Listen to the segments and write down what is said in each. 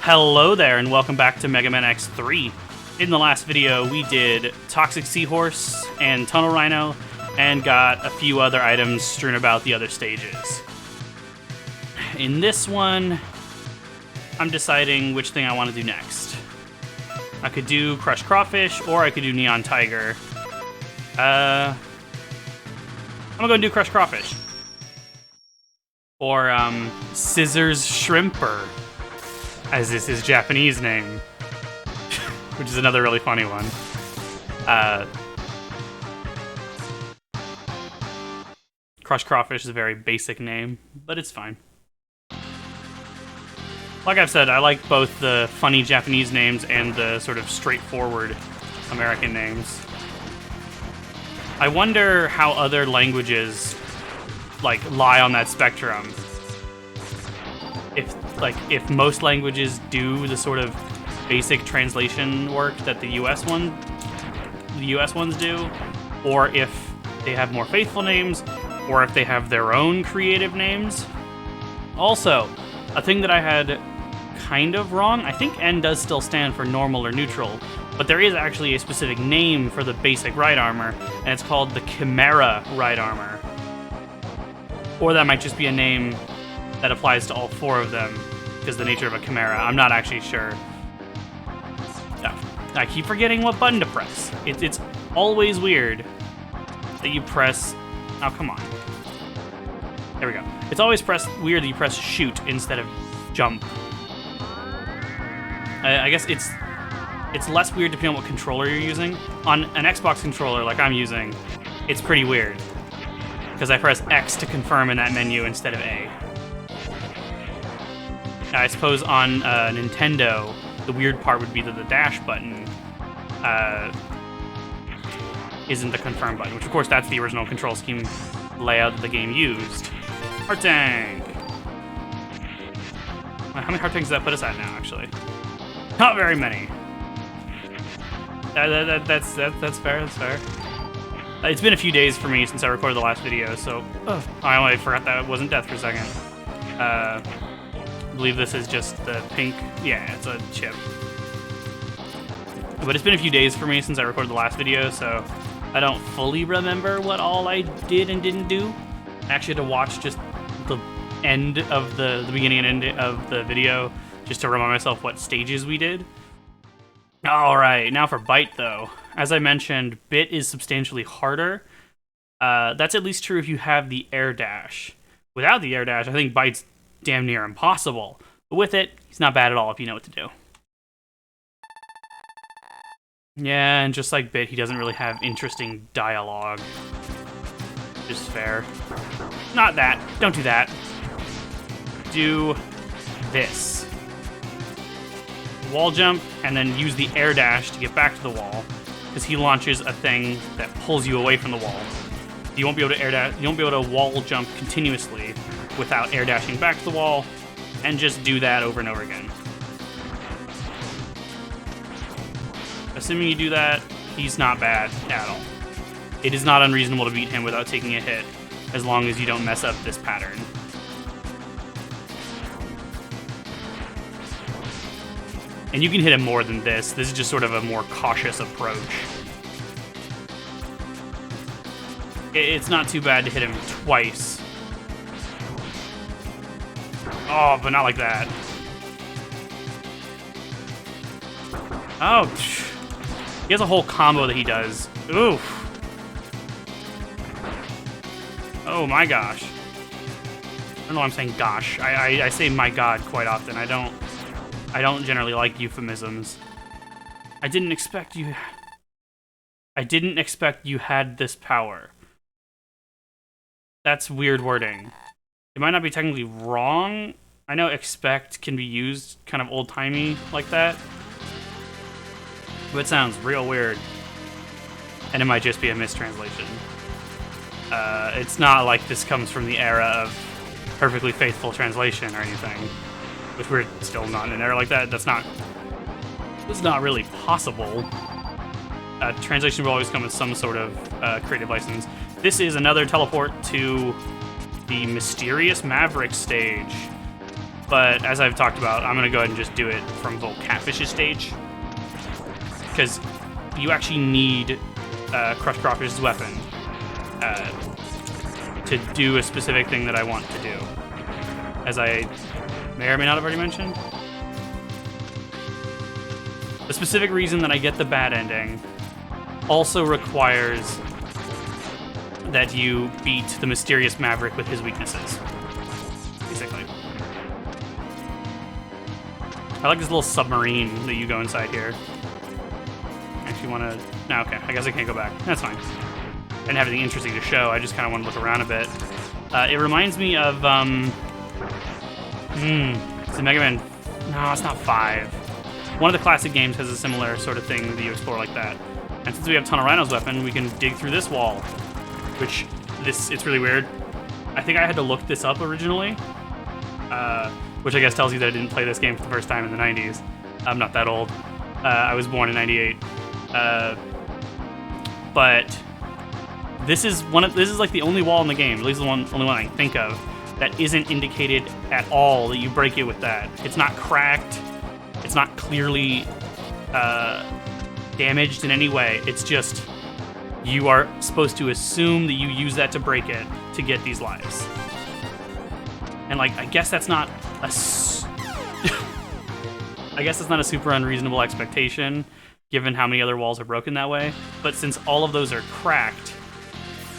Hello there, and welcome back to Mega Man X3. In the last video, we did Toxic Seahorse and Tunnel Rhino, and got a few other items strewn about the other stages. In this one, I'm deciding which thing I want to do next. I could do Crushed Crawfish, or I could do Neon Tiger. I'm gonna go do Crushed Crawfish. Or, Scissors Shrimper, as is his Japanese name, which is another really funny one. Crushed Crawfish is a very basic name, but it's fine. Like I've said, I like both the funny Japanese names and the sort of straightforward American names. I wonder how other languages, lie on that spectrum. If most languages do the sort of basic translation work that the US ones do, or if they have more faithful names, or if they have their own creative names. Also, a thing that I had kind of wrong, I think N does still stand for normal or neutral, but there is actually a specific name for the basic ride armor, and it's called the Chimera ride armor. Or that might just be a name that applies to all four of them, because the nature of a Chimera. I'm not actually sure. No. I keep forgetting what button to press. It's always weird that you press... Oh, come on. There we go. It's always weird that you press shoot instead of jump. I guess it's less weird depending on what controller you're using. On an Xbox controller like I'm using, it's pretty weird, because I press X to confirm in that menu instead of A. I suppose on Nintendo, the weird part would be that the dash button isn't the confirm button, which of course that's the original control scheme layout that the game used. Heart Tank! How many Heart Tanks does that put us at now, actually? Not very many. That's fair, that's fair. It's been a few days for me since I recorded the last video, so... I only forgot that it wasn't death for a second. I believe this is just the pink... Yeah, it's a chip. But it's been a few days for me since I recorded the last video, so I don't fully remember what all I did and didn't do. I actually had to watch just the end of the beginning and end of the video just to remind myself what stages we did. Alright, now for Bite, though. As I mentioned, Bit is substantially harder. That's at least true if you have the air dash. Without the air dash, I think Bite's damn near impossible. But with it, he's not bad at all if you know what to do. Yeah, and just like Bit, he doesn't really have interesting dialogue. Which is fair. Not that. Don't do that. Do this. Wall jump, and then use the air dash to get back to the wall, because he launches a thing that pulls you away from the wall. You won't be able to air dash. You won't be able to wall jump continuously without air dashing back to the wall, and just do that over and over again. Assuming you do that, he's not bad at all. It is not unreasonable to beat him without taking a hit, as long as you don't mess up this pattern. And you can hit him more than this. This is just sort of a more cautious approach. It's not too bad to hit him twice. Oh, but not like that. Oh, he has a whole combo that he does. Oof. Oh my gosh. I don't know why I'm saying gosh. I say my god quite often. I don't generally like euphemisms. I didn't expect you had this power. That's weird wording. It might not be technically wrong. I know expect can be used kind of old-timey like that. But it sounds real weird. And it might just be a mistranslation. It's not like this comes from the era of perfectly faithful translation or anything. Which we're still not in an era like that. That's not really possible. Translation will always come with some sort of creative license. This is another teleport to the Mysterious Maverick stage. But as I've talked about, I'm going to go ahead and just do it from Volt Catfish's stage. Because you actually need Crush Crawfish's weapon to do a specific thing that I want to do. As I may or may not have already mentioned. The specific reason that I get the bad ending also requires that you beat the mysterious Maverick with his weaknesses. Basically. I like this little submarine that you go inside here. Actually want to... No, okay. I guess I can't go back. That's fine. I didn't have anything interesting to show. I just kind of want to look around a bit. It reminds me of... it's a Mega Man... No, it's not 5. One of the classic games has a similar sort of thing that you explore like that. And since we have Tunnel Rhino's weapon, we can dig through this wall. Which, it's really weird. I think I had to look this up originally. Which I guess tells you that I didn't play this game for the first time in the 90s. I'm not that old. I was born in 98. But this is like the only wall in the game, at least the only one I can think of, that isn't indicated at all that you break it with that. It's not cracked. It's not clearly damaged in any way. It's just you are supposed to assume that you use that to break it to get these lives. And like, I guess that's not a super unreasonable expectation, given how many other walls are broken that way. But since all of those are cracked,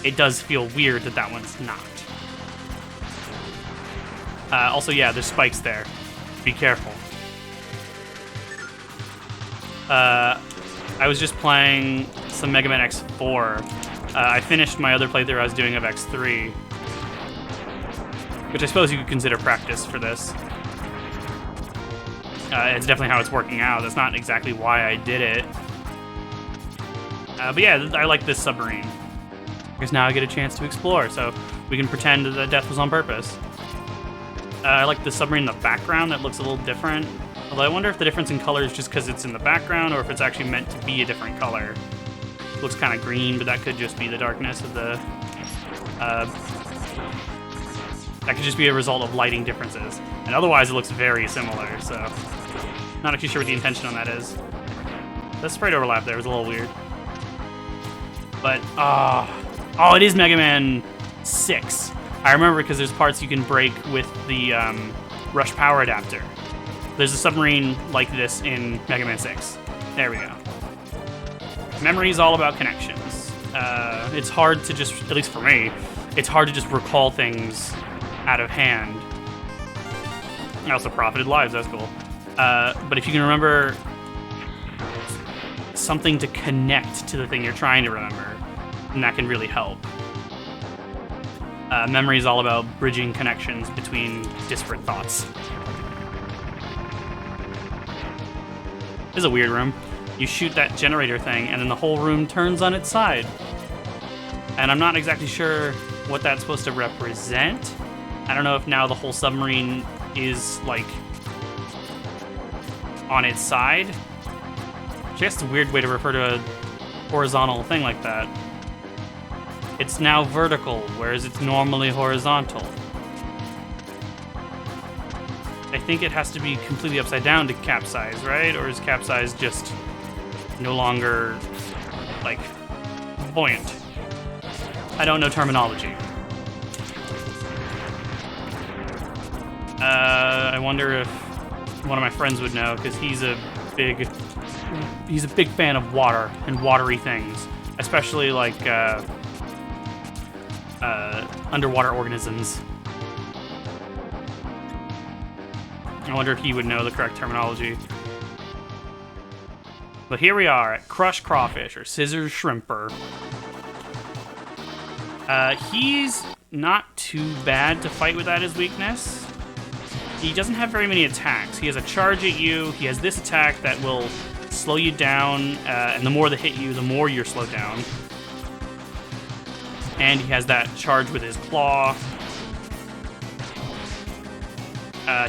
it does feel weird that that one's not. Also, yeah, there's spikes there. Be careful. I was just playing some Mega Man X4. I finished my other playthrough I was doing of X3, which I suppose you could consider practice for this. It's definitely how it's working out. That's not exactly why I did it. But yeah, I like this submarine. Because now I get a chance to explore, so we can pretend that death was on purpose. I like the submarine in the background. That looks a little different. Although I wonder if the difference in color is just because it's in the background or if it's actually meant to be a different color. It looks kind of green, but that could just be the darkness of the... that could just be a result of lighting differences. And otherwise it looks very similar, so... Not actually sure what the intention on that is. The sprite overlap there was a little weird. But, oh, it is Mega Man 6. I remember because there's parts you can break with the Rush Power Adapter. There's a submarine like this in Mega Man 6. There we go. Memory is all about connections. It's hard to just, at least for me, it's hard to just recall things out of hand. I also profited lives, that's cool. But if you can remember something to connect to the thing you're trying to remember, then that can really help. Memory is all about bridging connections between disparate thoughts. This is a weird room. You shoot that generator thing, and then the whole room turns on its side. And I'm not exactly sure what that's supposed to represent. I don't know if now the whole submarine is, like, on its side. I guess it's a weird way to refer to a horizontal thing like that. It's now vertical, whereas it's normally horizontal. I think it has to be completely upside down to capsize, right? Or is capsize just no longer, like, buoyant? I don't know terminology. I wonder if one of my friends would know, because he's a big fan of water and watery things, especially like underwater organisms. I wonder if he would know the correct terminology. But here we are at Crush Crawfish, or Scissors Shrimper. He's not too bad to fight without his weakness. He doesn't have very many attacks. He has a charge at you. He has this attack that will slow you down, and the more they hit you, the more you're slowed down. And he has that charge with his claw.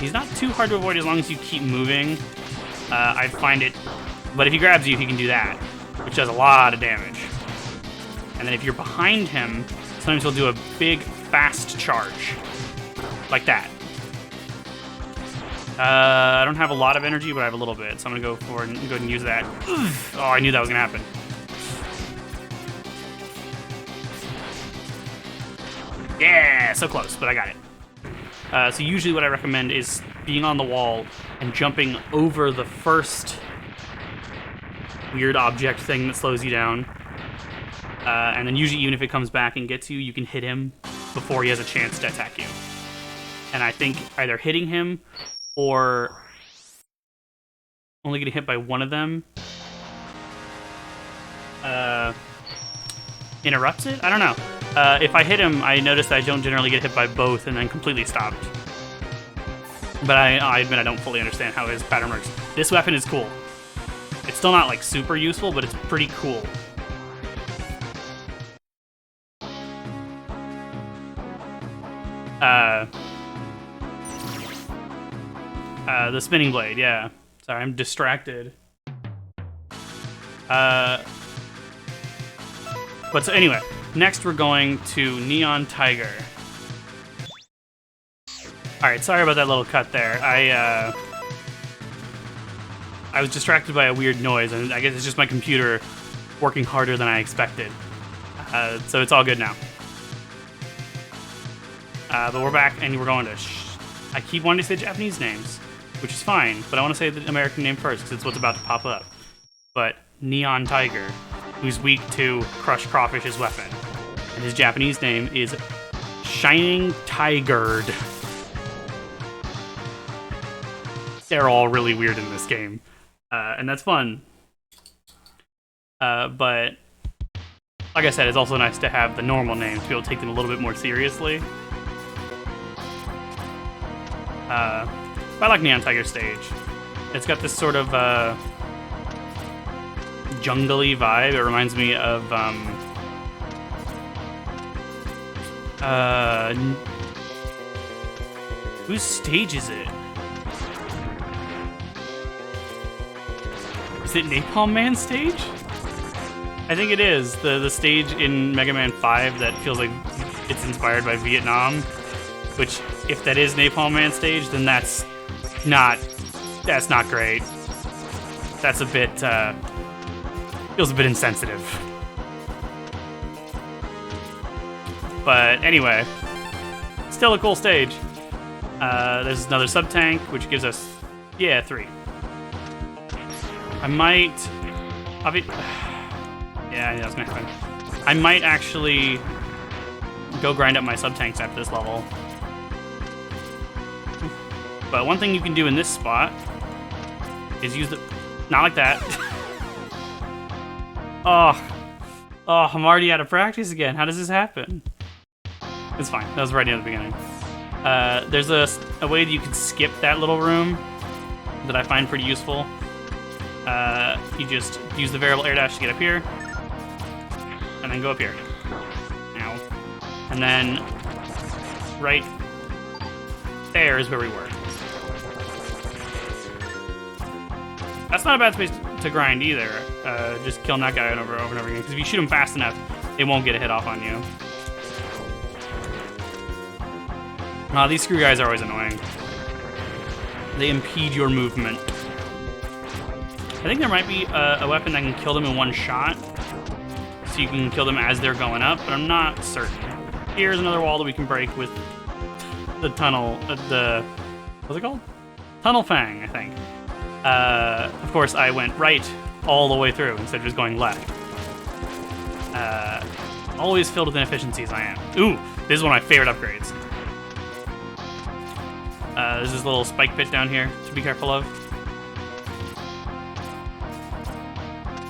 He's not too hard to avoid as long as you keep moving. I find it... But if he grabs you, he can do that, which does a lot of damage. And then if you're behind him, sometimes he'll do a big, fast charge. Like that. I don't have a lot of energy, but I have a little bit, so I'm gonna go forward and go ahead and use that. Oh, I knew that was gonna happen. Yeah, so close, but I got it. So usually what I recommend is being on the wall and jumping over the first weird object thing that slows you down. And then usually even if it comes back and gets you, you can hit him before he has a chance to attack you. And I think either hitting him or only getting hit by one of them interrupts it? I don't know. If I hit him, I notice that I don't generally get hit by both and then completely stopped. But I admit I don't fully understand how his pattern works. This weapon is cool. It's still not like super useful, but it's pretty cool. The spinning blade, yeah. Sorry, I'm distracted. But so anyway, next we're going to Neon Tiger. Alright, sorry about that little cut there. I was distracted by a weird noise, and I guess it's just my computer working harder than I expected. So it's all good now. But we're back, and we're going to... I keep wanting to say Japanese names, which is fine, but I want to say the American name first, because it's what's about to pop up. But Neon Tiger, who's weak to Crush Crawfish's weapon. And his Japanese name is Shining Tigerd. They're all really weird in this game. And that's fun. But, like I said, it's also nice to have the normal names to be able to take them a little bit more seriously. I like Neon Tiger stage. It's got this sort of jungly vibe. It reminds me of whose stage is it? Is it Napalm Man's stage? I think it is. The stage in Mega Man 5 that feels like it's inspired by Vietnam. Which, if that is Napalm Man's stage, then that's not great. That's a bit, feels a bit insensitive. But anyway, still a cool stage. There's another sub-tank, which gives us, 3. I might, yeah, I knew that was gonna happen. I might actually go grind up my sub-tanks after this level. But one thing you can do in this spot is use the... Not like that. Oh, I'm already out of practice again. How does this happen? It's fine. That was right near the beginning. There's a way that you can skip that little room that I find pretty useful. You just use the variable air dash to get up here. And then go up here. Ow. And then right there is where we were. That's not a bad space to grind either. Just killing that guy over and over again. Because if you shoot him fast enough, they won't get a hit off on you. These screw guys are always annoying. They impede your movement. I think there might be a weapon that can kill them in one shot. So you can kill them as they're going up, but I'm not certain. Here's another wall that we can break with the tunnel, what's it called? Tunnel Fang, I think. Of course, I went right all the way through instead of just going left. Always filled with inefficiencies, I am. Ooh, this is one of my favorite upgrades. There's this little spike pit down here to be careful of.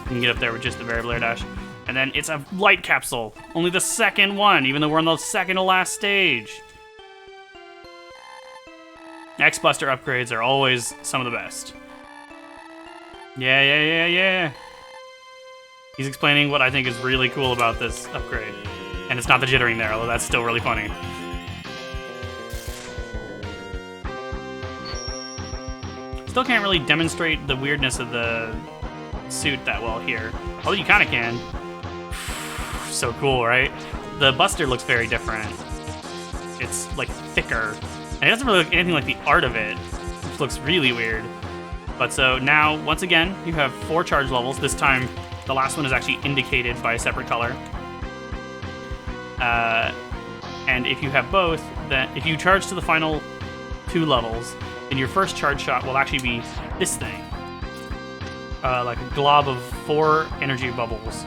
You can get up there with just the variable air dash. And then it's a light capsule. Only the second one, even though we're on the second to last stage. X-Buster upgrades are always some of the best. Yeah. He's explaining what I think is really cool about this upgrade. And it's not the jittering there, although that's still really funny. Still can't really demonstrate the weirdness of the suit that well here. Although you kind of can. So cool, right? The Buster looks very different. It's like thicker. And it doesn't really look anything like the art of it. which looks really weird. But so now, once again, you have 4 charge levels. This time, the last one is actually indicated by a separate color. And if you have both, then if you charge to the final 2 levels, then your first charge shot will actually be this thing. Like a glob of 4 energy bubbles.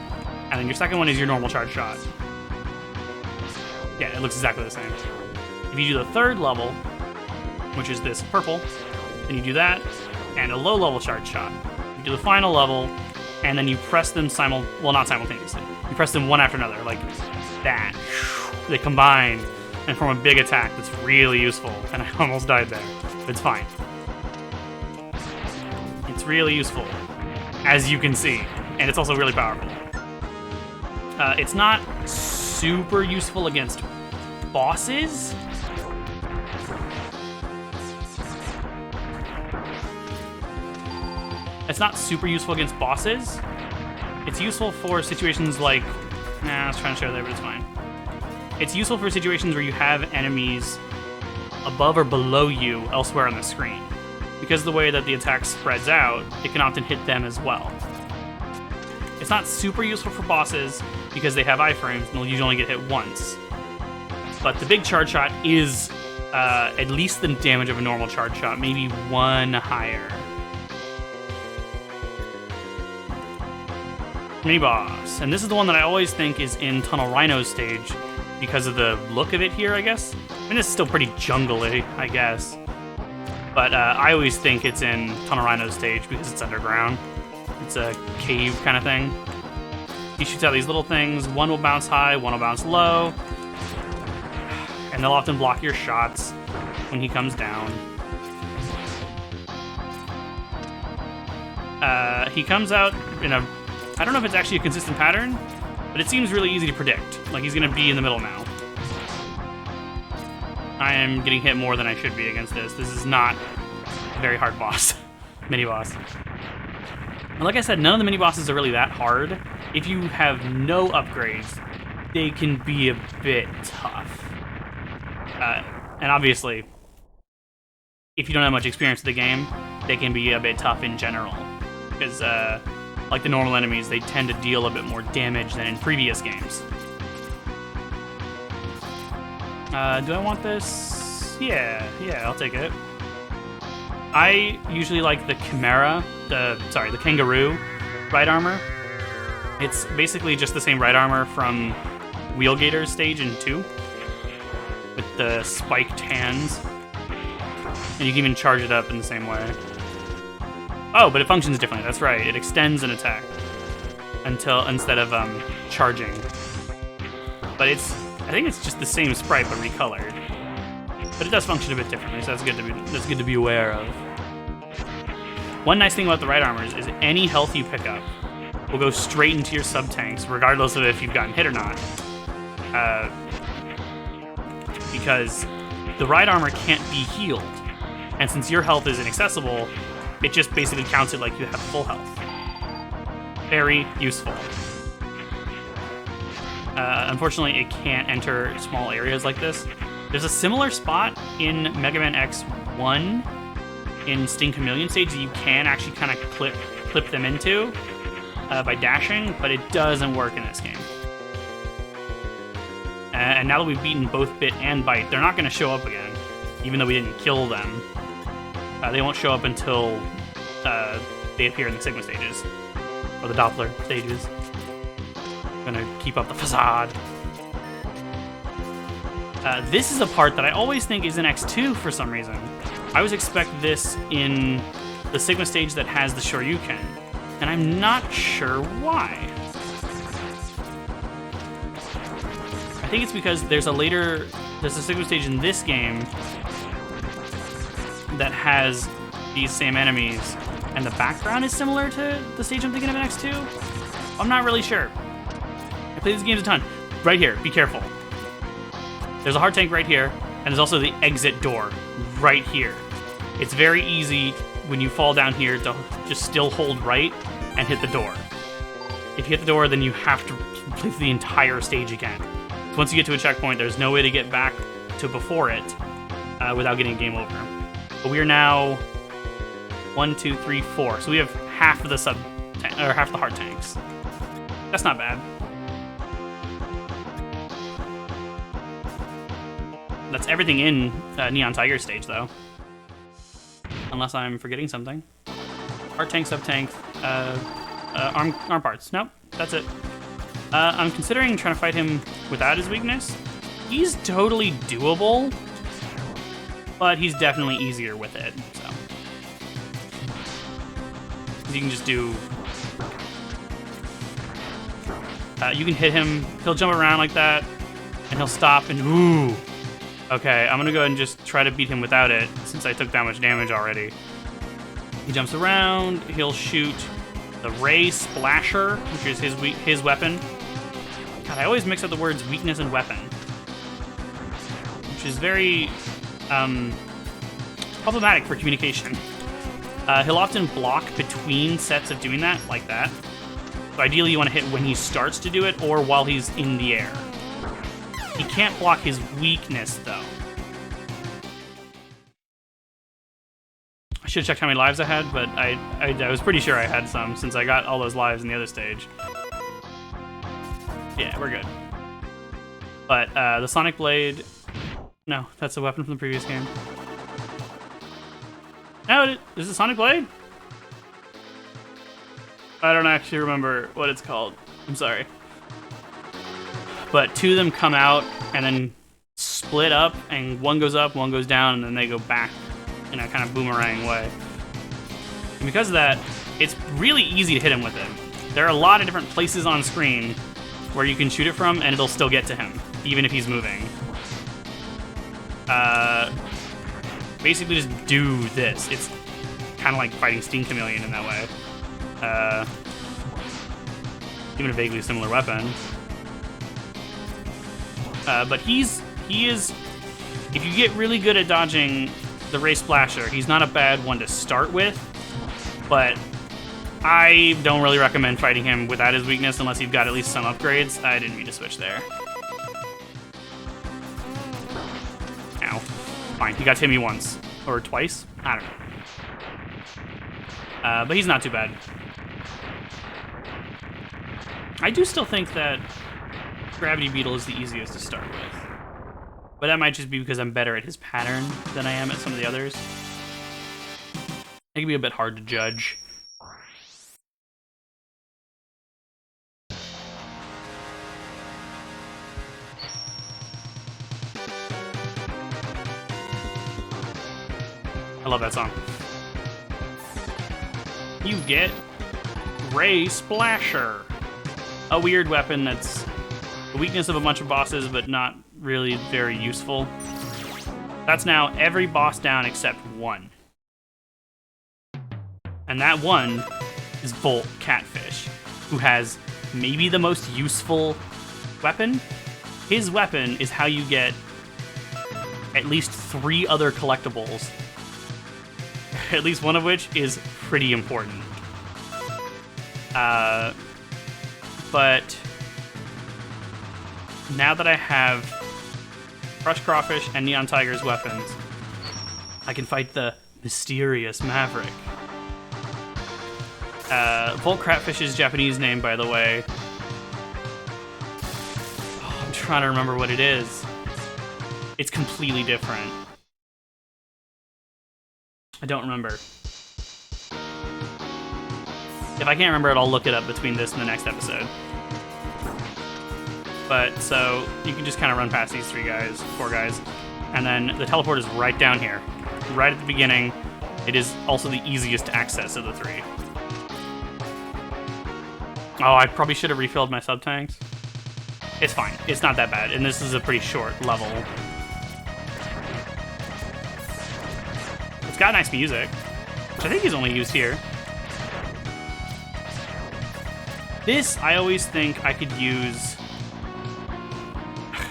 And then your second one is your normal charge shot. Yeah, it looks exactly the same. If you do the 3rd level, which is this purple, then you do that, and a low level charge shot. You do the final level, and then you press them well, not simultaneously. You press them one after another, like that. They combine and form a big attack that's really useful, and I almost died there. But it's fine. It's really useful, as you can see, and it's also really powerful. It's not super useful against bosses. It's not super useful against bosses. It's useful for situations like... I was trying to show there, but it's fine. It's useful for situations where you have enemies above or below you elsewhere on the screen. Because of the way that the attack spreads out, it can often hit them as well. It's not super useful for bosses because they have iframes and they'll usually only get hit once. But the big charge shot is at least the damage of a normal charge shot, maybe 1 higher. Mini-boss. And this is the one that I always think is in Tunnel Rhino's stage because of the look of it here, I guess. I mean, it's still pretty jungle-y, I guess. But I always think it's in Tunnel Rhino's stage because it's underground. It's a cave kind of thing. He shoots out these little things. One will bounce high, one will bounce low. And they'll often block your shots when he comes down. He comes out in a... I don't know if it's actually a consistent pattern, but it seems really easy to predict. Like he's going to be in the middle now. I am getting hit more than I should be against this. This is not a very hard boss. Mini-boss. And like I said, none of the mini-bosses are really that hard. If you have no upgrades, they can be a bit tough. And obviously, if you don't have much experience with the game, they can be a bit tough in general. Because, like the normal enemies, they tend to deal a bit more damage than in previous games. Do I want this? Yeah, I'll take it. I usually like the Chimera, the Kangaroo ride armor. It's basically just the same ride armor from Wheelgator's stage in 2, with the spiked hands. And you can even charge it up in the same way. Oh, but it functions differently, that's right. It extends an attack instead of charging. But I think it's just the same sprite but recolored. But it does function a bit differently, so that's good to be aware of. One nice thing about the ride armors is any health you pick up will go straight into your sub-tanks, regardless of if you've gotten hit or not. Because the ride armor can't be healed. And since your health is inaccessible, it just basically counts it like you have full health. Very useful. Unfortunately, it can't enter small areas like this. There's a similar spot in Mega Man X1 in Sting Chameleon stage that you can actually kind of clip them into by dashing, but it doesn't work in this game. And now that we've beaten both Bit and Bite, they're not going to show up again, even though we didn't kill them. They won't show up until they appear in the Sigma stages, or the Doppler stages. I'm gonna keep up the facade. This is a part that I always think is in X2 for some reason. I always expect this in the Sigma stage that has the Shoryuken, and I'm not sure why. I think it's because there's a Sigma stage in this game that has these same enemies, and the background is similar to the stage I'm thinking of in X2? I'm not really sure. I play these games a ton. Right here, be careful. There's a heart tank right here, and there's also the exit door right here. It's very easy when you fall down here to just still hold right and hit the door. If you hit the door, then you have to play the entire stage again. So once you get to a checkpoint, there's no way to get back to before it without getting a game over. But we are now 1, 2, 3, 4. So we have half of the half the heart tanks. That's not bad. That's everything in Neon Tiger stage, though. Unless I'm forgetting something. Heart tank, sub tank, arm parts. Nope, that's it. I'm considering trying to fight him without his weakness. He's totally doable, but he's definitely easier with it. So you can just do. You can hit him. He'll jump around like that, and he'll stop. And ooh, okay. I'm gonna go ahead and just try to beat him without it, since I took that much damage already. He jumps around. He'll shoot the Ray Splasher, which is his weapon. God, I always mix up the words weakness and weapon, which is very problematic for communication. He'll often block between sets of doing that, like that. So ideally you want to hit when he starts to do it or while he's in the air. He can't block his weakness, though. I should have checked how many lives I had, but I was pretty sure I had some since I got all those lives in the other stage. Yeah, we're good. But the Sonic Blade... No, that's a weapon from the previous game. No, is it Sonic Blade? I don't actually remember what it's called. I'm sorry. But two of them come out and then split up, and one goes up, one goes down, and then they go back in a kind of boomerang way. And because of that, it's really easy to hit him with it. There are a lot of different places on screen where you can shoot it from, and it'll still get to him, even if he's moving. Basically just do this. It's kind of like fighting Steam Chameleon in that way. Even a vaguely similar weapon. But he is, if you get really good at dodging the Ray Splasher, he's not a bad one to start with, but I don't really recommend fighting him without his weakness unless you've got at least some upgrades. I didn't mean to switch there. Ow. Fine, he got to hit me once. Or twice? I don't know. But he's not too bad. I do still think that Gravity Beetle is the easiest to start with. But that might just be because I'm better at his pattern than I am at some of the others. It can be a bit hard to judge. I love that song. You get Ray Splasher. A weird weapon that's the weakness of a bunch of bosses, but not really very useful. That's now every boss down except one. And that one is Volt Catfish, who has maybe the most useful weapon. His weapon is how you get at least 3 other collectibles, at least one of which is pretty important. But now that I have Crushed Crawfish and Neon Tiger's weapons, I can fight the mysterious Maverick. Volt Catfish's Japanese name, by the way. Oh, I'm trying to remember what it is. It's completely different. I don't remember. If I can't remember it, I'll look it up between this and the next episode. But, so, you can just kind of run past these 4 guys, and then the teleport is right down here. Right at the beginning. It is also the easiest to access of the 3. Oh, I probably should have refilled my sub-tanks. It's fine. It's not that bad, and this is a pretty short level. It's got nice music, which I think is only used here. This, I always think I could use...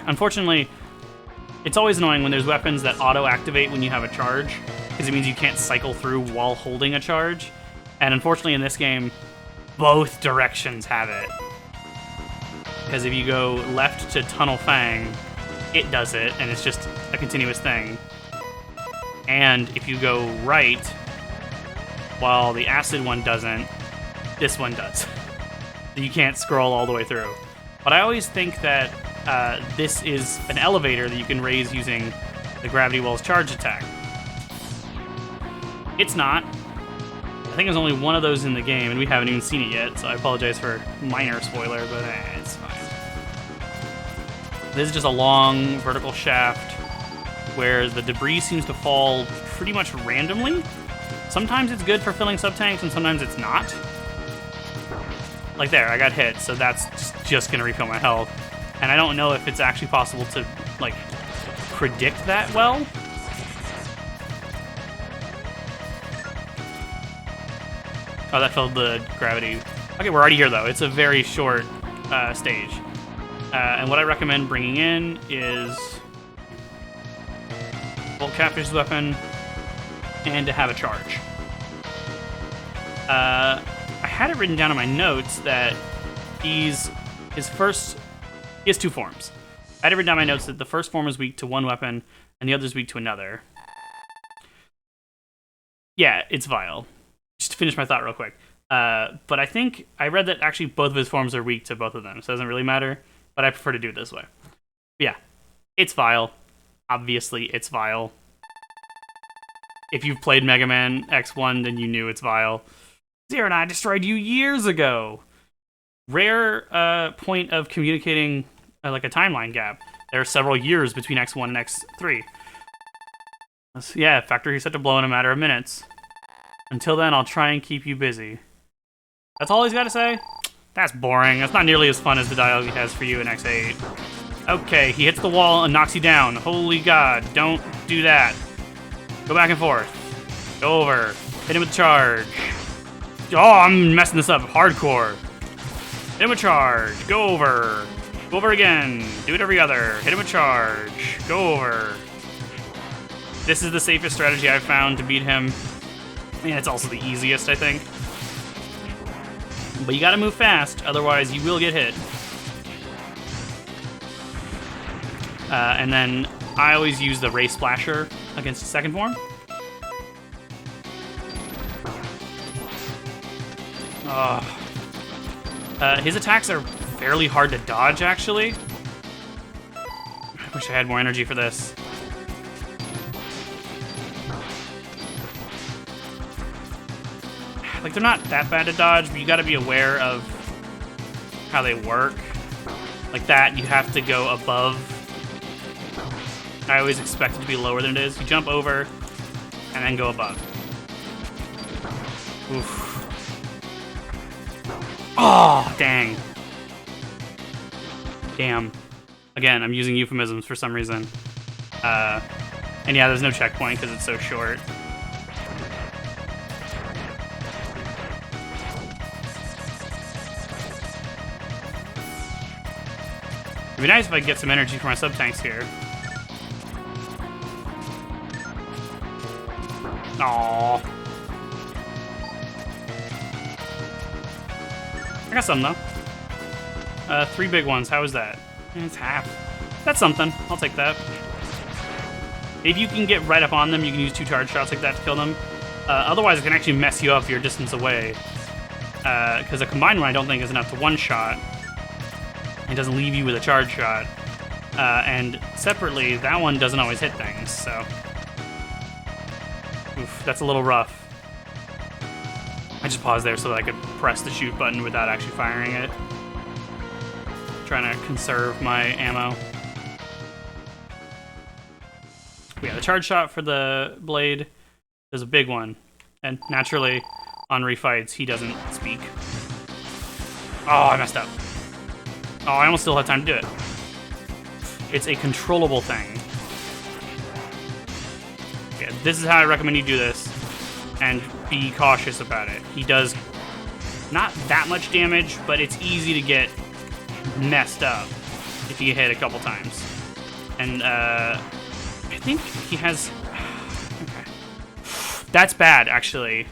Unfortunately, it's always annoying when there's weapons that auto-activate when you have a charge, because it means you can't cycle through while holding a charge. And unfortunately in this game, both directions have it. Because if you go left to Tunnel Fang, it does it, and it's just a continuous thing. And if you go right while the acid one doesn't. This one does. You can't scroll all the way through. But I always think that this is an elevator that you can raise using the Gravity Wells charge attack. It's not. I think there's only one of those in the game, and we haven't even seen it yet, so I apologize for minor spoiler, but it's fine. This is just a long vertical shaft where the debris seems to fall pretty much randomly. Sometimes it's good for filling sub-tanks, and sometimes it's not. Like there, I got hit, so that's just gonna refill my health. And I don't know if it's actually possible to, like, predict that well. Oh, that filled the gravity. Okay, we're already here, though. It's a very short stage. And what I recommend bringing in is Bolt Catfish's weapon and to have a charge. I had it written down in my notes that he has two forms. I had it written down in my notes that the first form is weak to one weapon and the other is weak to another. Yeah, it's Vile. Just to finish my thought real quick. But I think I read that actually both of his forms are weak to both of them, so it doesn't really matter. But I prefer to do it this way. But yeah, it's Vile. Obviously, it's Vile. If you've played Mega Man X1, then you knew it's Vile. Zero and I destroyed you years ago. Rare point of communicating like a timeline gap. There are several years between X1 and X3. Yeah, factory set to blow in a matter of minutes. Until then, I'll try and keep you busy. That's all he's got to say? That's boring. That's not nearly as fun as the dialogue he has for you in X8. Okay, he hits the wall and knocks you down. Holy God, don't do that. Go back and forth. Go over. Hit him with charge. Oh, I'm messing this up hardcore. Hit him with charge. Go over. Go over again. Do it every other. Hit him with charge. Go over. This is the safest strategy I've found to beat him. And it's also the easiest, I think. But you gotta move fast, otherwise you will get hit. And then I always use the Ray Splasher against the second form. His attacks are fairly hard to dodge, actually. I wish I had more energy for this. Like, they're not that bad to dodge, but you gotta be aware of how they work. Like that, you have to go above. I always expect it to be lower than it is. You jump over, and then go above. Oof. Oh, dang. Damn. Again, I'm using euphemisms for some reason. And yeah, there's no checkpoint because it's so short. It'd be nice if I could get some energy for my sub-tanks here. Aww. I got some, though. 3 big ones. How is that? It's half. That's something. I'll take that. If you can get right up on them, you can use 2 charge shots like that to kill them. Otherwise, it can actually mess you up if you're a distance away. Because a combined one I don't think is enough to one-shot. It doesn't leave you with a charge shot. And separately, that one doesn't always hit things, so... Oof, that's a little rough. I just paused there so that I could press the shoot button without actually firing it. Trying to conserve my ammo. Yeah, the charge shot for the blade is a big one. And naturally, on refights, he doesn't speak. Oh, I messed up. Oh, I almost still have time to do it. It's a controllable thing. Yeah, this is how I recommend you do this. And be cautious about it. He does not that much damage, but it's easy to get messed up if you get hit a couple times. And I think he has... Okay. That's bad, actually.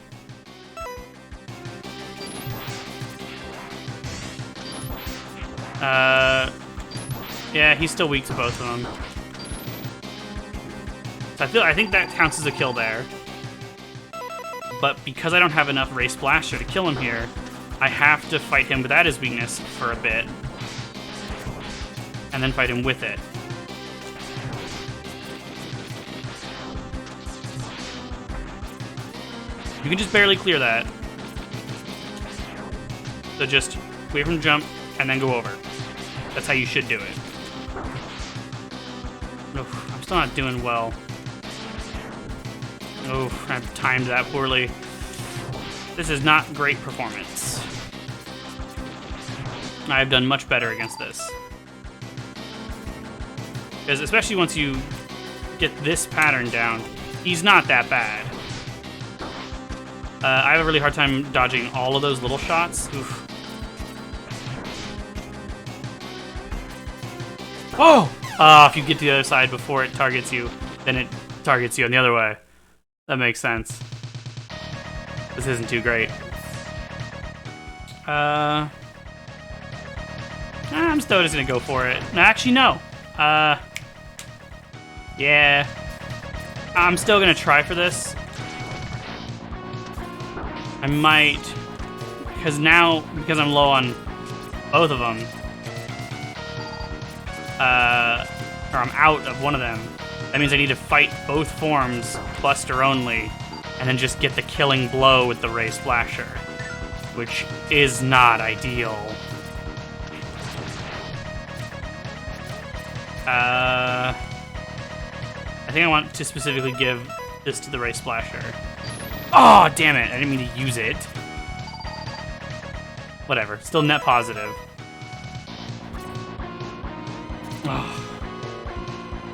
Yeah, he's still weak to both of them. So I think that counts as a kill there. But because I don't have enough Ray Splasher to kill him here, I have to fight him without his weakness for a bit. And then fight him with it. You can just barely clear that. So just wait from jump and then go over. That's how you should do it. Oof, I'm still not doing well. Oof, I've timed that poorly. This is not great performance. I've done much better against this. Because especially once you get this pattern down, he's not that bad. I have a really hard time dodging all of those little shots. Oof. Oh! If you get to the other side before it targets you, then it targets you on the other way. That makes sense. This isn't too great. I'm still just gonna go for it. No, actually, no. Yeah. I'm still gonna try for this. I might, because I'm low on both of them, or I'm out of one of them, that means I need to fight both forms, Buster only, and then just get the killing blow with the Ray Splasher, which is not ideal. I think I want to specifically give this to the Ray Splasher. Oh, damn it. I didn't mean to use it. Whatever. Still net positive. Oh.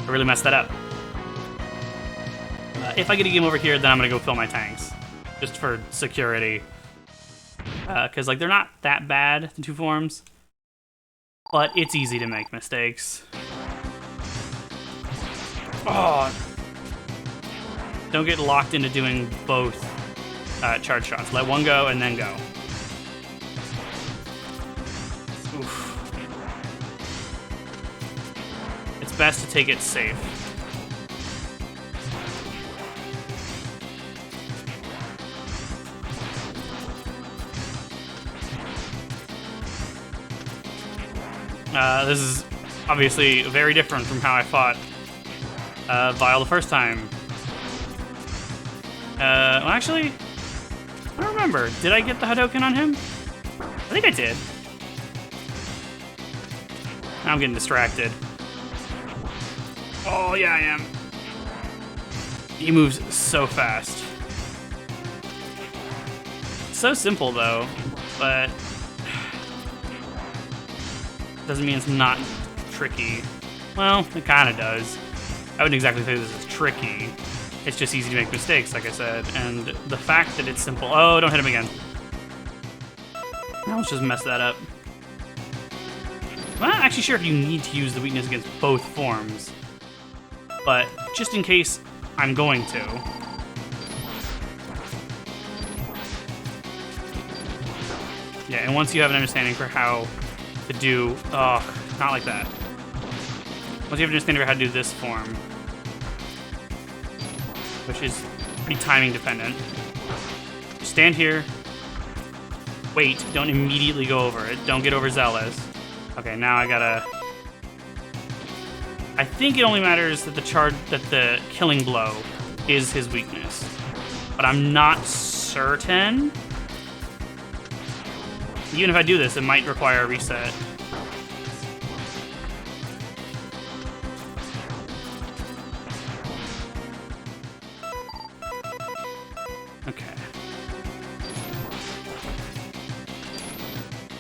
I really messed that up. If I get a game over here, then I'm going to go fill my tanks. Just for security. Because, like, they're not that bad, the two forms. But it's easy to make mistakes. Oh. Don't get locked into doing both charge shots. Let one go and then go. Oof. It's best to take it safe. This is obviously very different from how I fought Vile the first time. Well, actually, I don't remember. Did I get the Hadouken on him? I think I did. Now I'm getting distracted. Oh, yeah, I am. He moves so fast. It's so simple, though, but doesn't mean it's not tricky. Well, it kind of does. I wouldn't exactly say this is tricky. It's just easy to make mistakes, like I said, and the fact that it's simple. Oh, don't hit him again. Now let's just mess that up. I'm not actually sure if you need to use the weakness against both forms, but just in case I'm going to. Yeah, and once you have an understanding for how to do, oh, not like that. Once you have an understanding for how to do this form, which is pretty timing dependent. Stand here, wait, don't immediately go over it. Don't get overzealous. Okay, now I gotta... I think it only matters that the killing blow is his weakness. But I'm not certain. Even if I do this, it might require a reset. Okay.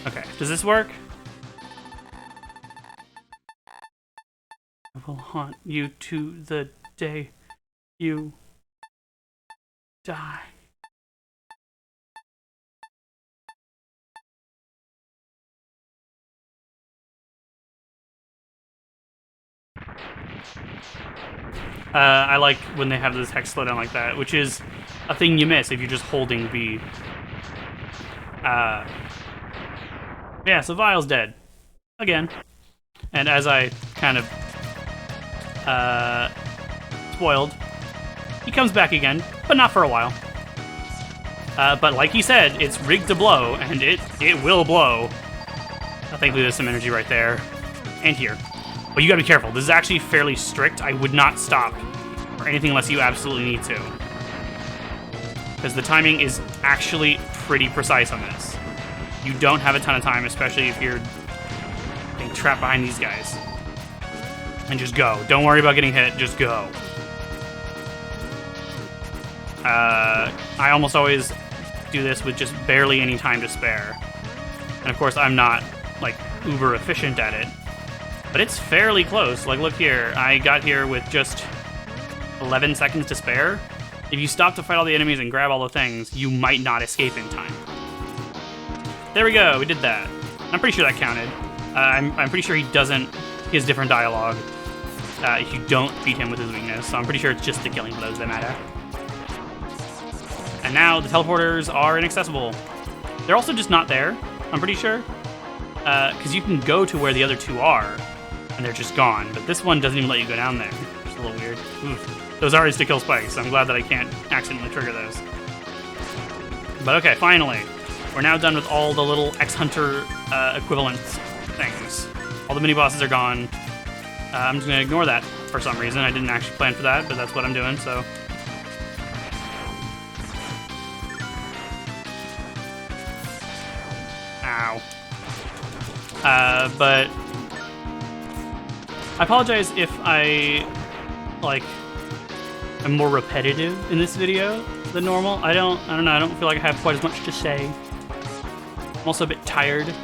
Okay, does this work? I will haunt you to the day you die. I like when they have this hex slowdown like that, which is a thing you miss if you're just holding B. Yeah, so Vile's dead. Again. And as I kind of spoiled, he comes back again, but not for a while. But like he said, it's rigged to blow, and it will blow. Thankfully, there's some energy right there. And here. But you gotta be careful. This is actually fairly strict. I would not stop or anything unless you absolutely need to. Because the timing is actually pretty precise on this. You don't have a ton of time, especially if you're being trapped behind these guys. And just go. Don't worry about getting hit, just go. I almost always do this with just barely any time to spare. And of course, I'm not, like, uber efficient at it. But it's fairly close. Like, look here. I got here with just 11 seconds to spare. If you stop to fight all the enemies and grab all the things, you might not escape in time. There we go. We did that. I'm pretty sure that counted. I'm pretty sure he doesn't... He has different dialogue if you don't beat him with his weakness. So I'm pretty sure it's just the killing blows that matter. And now the teleporters are inaccessible. They're also just not there, I'm pretty sure. Because you can go to where the other two are, and they're just gone. But this one doesn't even let you go down there. It's a little weird. Oof. Those are to kill spikes. I'm glad that I can't accidentally trigger those. But okay, finally. We're now done with all the little X-Hunter equivalent things. All the mini-bosses are gone. I'm just going to ignore that for some reason. I didn't actually plan for that, but that's what I'm doing, so... Ow. But I apologize if I, like, am more repetitive in this video than normal. I don't know, I don't feel like I have quite as much to say. I'm also a bit tired.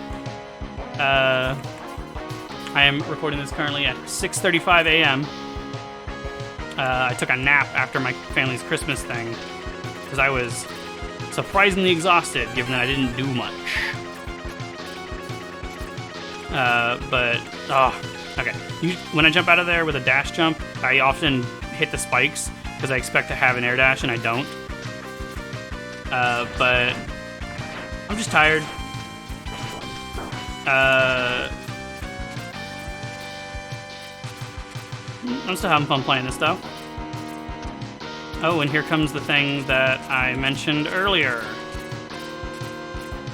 I am recording this currently at 6:35 a.m. I took a nap after my family's Christmas thing because I was surprisingly exhausted given that I didn't do much. Okay. When I jump out of there with a dash jump, I often hit the spikes because I expect to have an air dash and I don't. But I'm just tired. I'm still having fun playing this stuff. Oh, and here comes the thing that I mentioned earlier.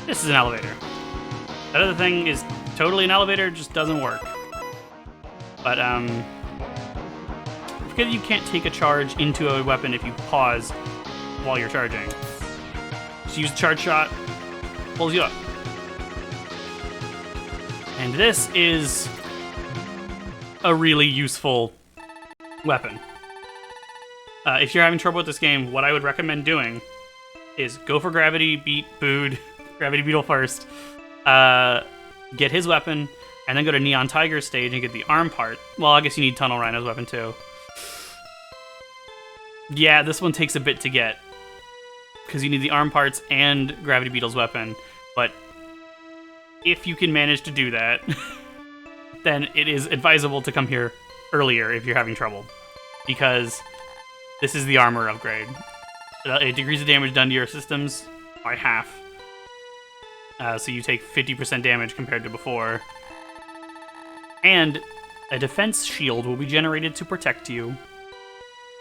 This is an elevator. That other thing is totally an elevator, just doesn't work. But, forget you can't take a charge into a weapon if you pause while you're charging. Just use the charge shot, pulls you up. And this is a really useful weapon. If you're having trouble with this game, what I would recommend doing is go for Gravity Beetle first, get his weapon, and then go to Neon Tiger's stage and get the arm part. Well, I guess you need Tunnel Rhino's weapon too. Yeah, this one takes a bit to get, because you need the arm parts and Gravity Beetle's weapon, but if you can manage to do that, then it is advisable to come here earlier if you're having trouble, because this is the armor upgrade. It decreases damage done to your systems by half. So you take 50% damage compared to before. And a defense shield will be generated to protect you.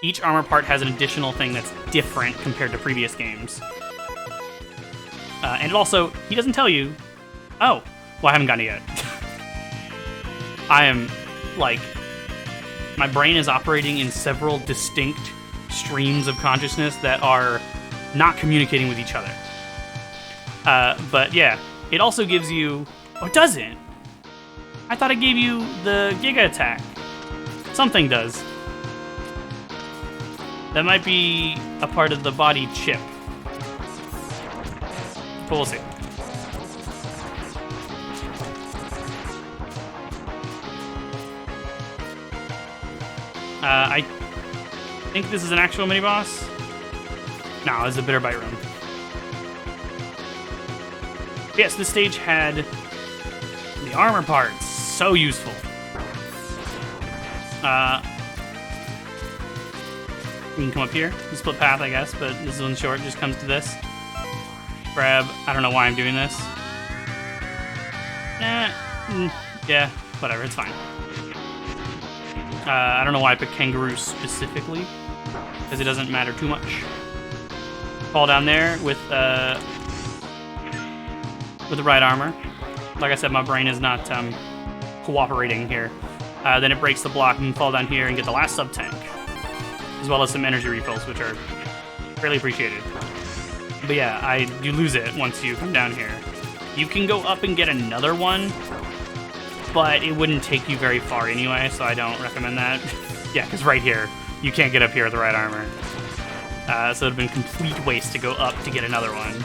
Each armor part has an additional thing that's different compared to previous games. And it also, he doesn't tell you... Oh, well, I haven't gotten it yet. I am, like... My brain is operating in several distinct streams of consciousness that are not communicating with each other. But yeah, it also gives you... Oh, it doesn't! I thought it gave you the Giga Attack. Something does. That might be a part of the body chip. But we'll see. I think this is an actual mini-boss. No, it's a Bitter Bite room. Yes, this stage had the armor parts. So useful. You can come up here. The split path, I guess, but this one's short. Just comes to this. Grab. I don't know why I'm doing this. Yeah, whatever. It's fine. I don't know why I picked Kangaroo specifically, because it doesn't matter too much. fall down there with the right armor. Like I said, my brain is not cooperating here. Then it breaks the block and fall down here and get the last sub-tank, as well as some energy refills, which are fairly appreciated. But yeah, you lose it once you come down here. You can go up and get another one, but it wouldn't take you very far anyway, so I don't recommend that. Yeah, because right here, you can't get up here with the right armor. So it would have been complete waste to go up to get another one.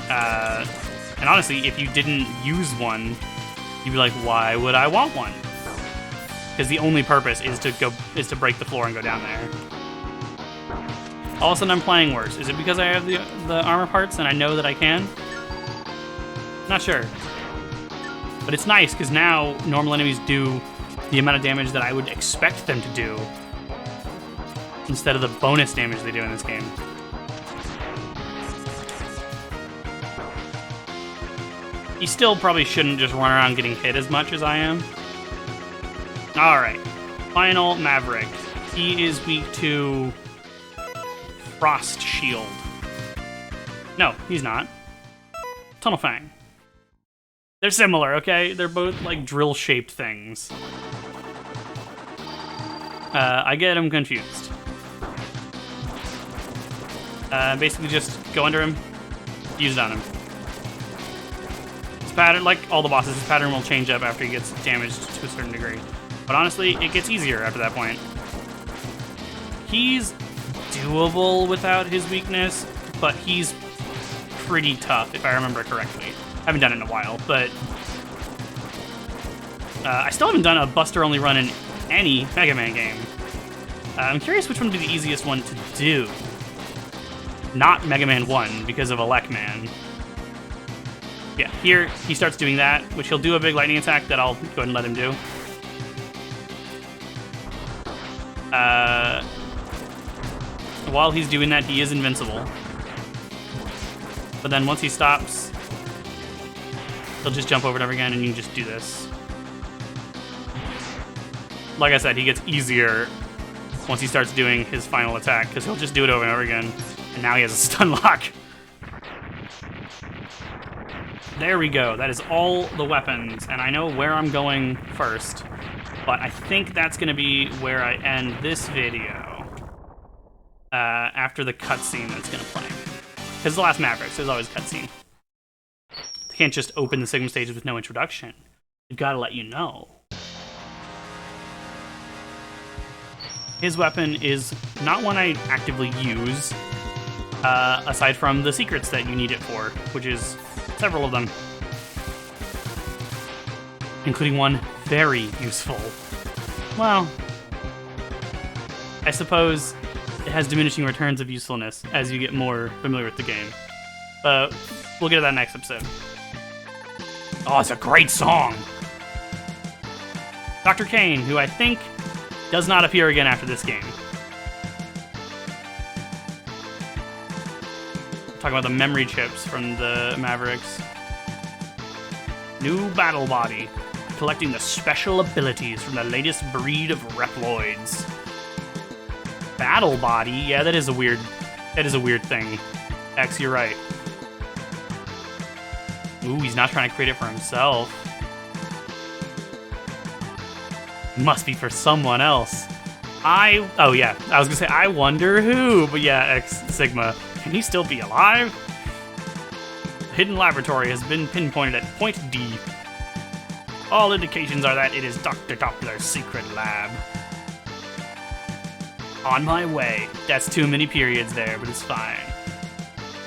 And honestly, if you didn't use one, you'd be like, why would I want one? Because the only purpose is to break the floor and go down there. All of a sudden I'm playing worse. Is it because I have the armor parts and I know that I can? Not sure. But it's nice, because now normal enemies do the amount of damage that I would expect them to do, instead of the bonus damage they do in this game. You still probably shouldn't just run around getting hit as much as I am. Alright. Final Maverick. He is weak to Frost Shield. No, he's not. Tunnel Fang. They're similar, okay? They're both like drill-shaped things. I get them confused. Basically just go under him, use it on him. His pattern, like all the bosses, his pattern will change up after he gets damaged to a certain degree. But honestly, it gets easier after that point. He's doable without his weakness, but he's pretty tough, if I remember correctly. I haven't done it in a while, but I still haven't done a Buster-only run in any Mega Man game. I'm curious which one would be the easiest one to do. Not Mega Man 1, because of Elecman. Yeah, here he starts doing that, which he'll do a big lightning attack that I'll go ahead and let him do. While he's doing that, he is invincible. But then once he stops, he'll just jump over and over again, and you can just do this. Like I said, he gets easier once he starts doing his final attack, because he'll just do it over and over again. And now he has a stun lock. There we go. That is all the weapons, and I know where I'm going first. But I think that's going to be where I end this video. After the cutscene that's going to play. Because the last Mavericks, there's always a cutscene. They can't just open the Sigma stages with no introduction. They've got to let you know. His weapon is not one I actively use, aside from the secrets that you need it for, which is several of them. Including one very useful. Well, I suppose it has diminishing returns of usefulness as you get more familiar with the game. But we'll get to that next episode. Oh, it's a great song! Dr. Kane, who I think does not appear again after this game. Talk about the memory chips from the Mavericks. New Battle Body. Collecting the special abilities from the latest breed of Reploids. Battle Body? Yeah, that is a weird thing. X, you're right. Ooh, he's not trying to create it for himself. Must be for someone else. Oh yeah, I was gonna say, I wonder who, but yeah, X Sigma. Can he still be alive? The hidden laboratory has been pinpointed at Point D. All indications are that it is Dr. Doppler's secret lab. On my way. That's too many periods there, but it's fine.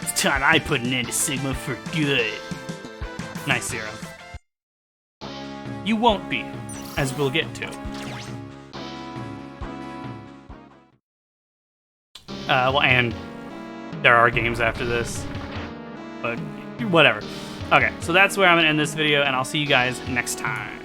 It's time I put an end to Sigma for good. Nice, Zero. You won't be, as we'll get to. Well, and there are games after this, but whatever. Okay, so that's where I'm gonna end this video, and I'll see you guys next time.